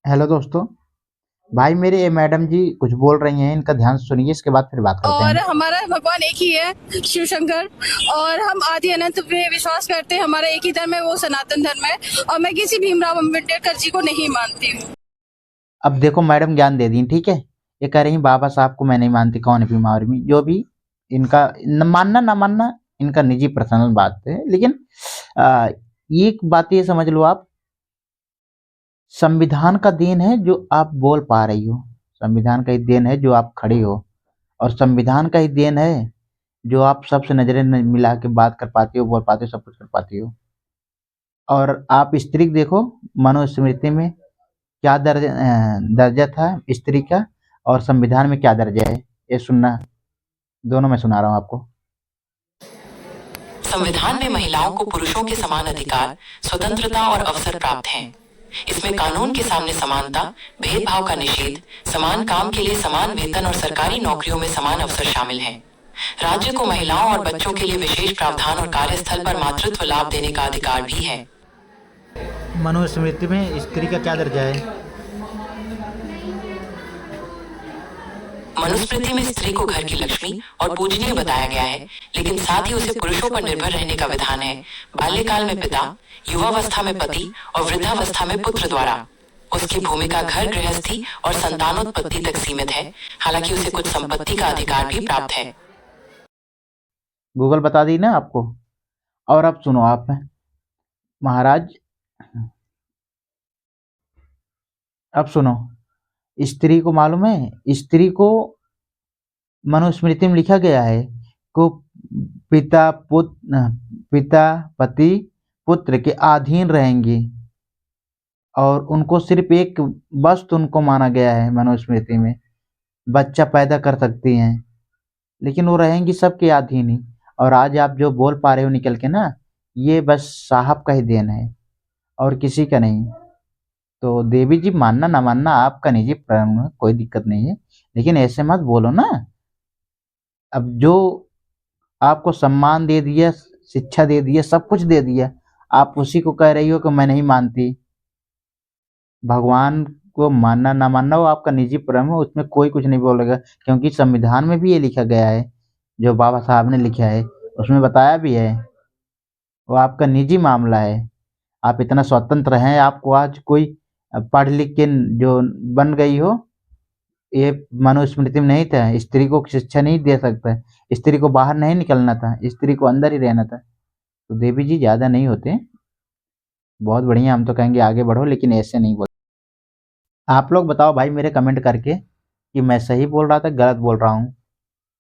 Hello दोस्तों। भाई मेरे ये मैडम जी कुछ बोल रही हैं, इनका ध्यान से सुनिए, इसके बाद फिर बात करते और हैं। हमारा भगवान एक ही है, शिव शंकर। और हम आदि अनंत पे विश्वास करते हैं। हमारा एक ही धर्म है, वो सनातन धर्म है। और मैं किसी भीमराव अम्बेडकर जी को नहीं मानती हूँ। अब देखो मैडम ज्ञान दे दी, ठीक है। ये कह रही बाबा साहब को मैं नहीं मानती, कौन है भीमा आर्मी, जो भी इनका मानना ना मानना इनका निजी पर्सनल बात है। लेकिन आ, एक बात ये समझ लो आप, संविधान का देन है जो आप बोल पा रही हो। संविधान का ही देन है जो आप खड़ी हो। और संविधान का ही देन है जो आप सबसे नजरें मिला के बात कर पाती हो, बोल पाती हो, सब कुछ कर पाती हो। और आप स्त्री को देखो, मनुस्मृति में क्या दर्जा था स्त्री का, और संविधान में क्या दर्जा है, ये सुनना। दोनों मैं सुना रहा हूँ आपको। संविधान में महिलाओं को पुरुषों के समान अधिकार, स्वतंत्रता और अवसर प्राप्त हैं। इसमें कानून के सामने समानता, भेदभाव का निषेध, समान काम के लिए समान वेतन और सरकारी नौकरियों में समान अवसर शामिल हैं। राज्य को महिलाओं और बच्चों के लिए विशेष प्रावधान और कार्यस्थल पर मातृत्व लाभ देने का अधिकार भी है। मनुस्मृति में स्त्री का क्या दर्जा है? मनुस्मृति में स्त्री को घर की लक्ष्मी और पूजनीय बताया गया है, लेकिन साथ ही उसे पुरुषों पर निर्भर रहने का विधान है। बाल्यकाल में पिता, युवावस्था में पति और वृद्धावस्था में पुत्र द्वारा। उसकी भूमिका घर गृहस्थी और संतानोत्पत्ति तक सीमित है, हालांकि उसे कुछ संपत्ति का अधिकार भी प्राप्त है। गूगल बता दी ना आपको। और अब सुनो आप महाराज, अब सुनो। स्त्री को मालूम है, स्त्री को मनुस्मृति में लिखा गया है को पिता पति पुत्र के अधीन रहेंगी, और उनको सिर्फ एक वस्तु उनको माना गया है मनुस्मृति में, बच्चा पैदा कर सकती हैं, लेकिन वो रहेंगी सबके अधीन ही। और आज आप जो बोल पा रहे हो निकल के ना, ये बस साहब का ही देन है और किसी का नहीं। तो देवी जी मानना ना मानना आपका निजी प्रश्न है, कोई दिक्कत नहीं है, लेकिन ऐसे मत बोलो ना। अब जो आपको सम्मान दे दिया, शिक्षा दे दिया, सब कुछ दे दिया, आप उसी को कह रही हो कि मैं नहीं मानती। भगवान को मानना ना मानना वो आपका निजी प्रेम है, उसमें कोई कुछ नहीं बोलेगा, क्योंकि संविधान में भी ये लिखा गया है, जो बाबा साहब ने लिखा है उसमें बताया भी है। वो आपका निजी मामला है। आप इतना स्वतंत्र हैं, आपको आज कोई पढ़ लिख के जो बन गई हो, ये मनुस्मृति में नहीं था। स्त्री को शिक्षा नहीं दे सकता, स्त्री को बाहर नहीं निकलना था, स्त्री को अंदर ही रहना था। तो देवी जी ज्यादा नहीं होते, बहुत बढ़िया, हम तो कहेंगे आगे बढ़ो, लेकिन ऐसे नहीं बोल। आप लोग बताओ भाई मेरे कमेंट करके कि मैं सही बोल रहा था, गलत बोल रहा हूँ।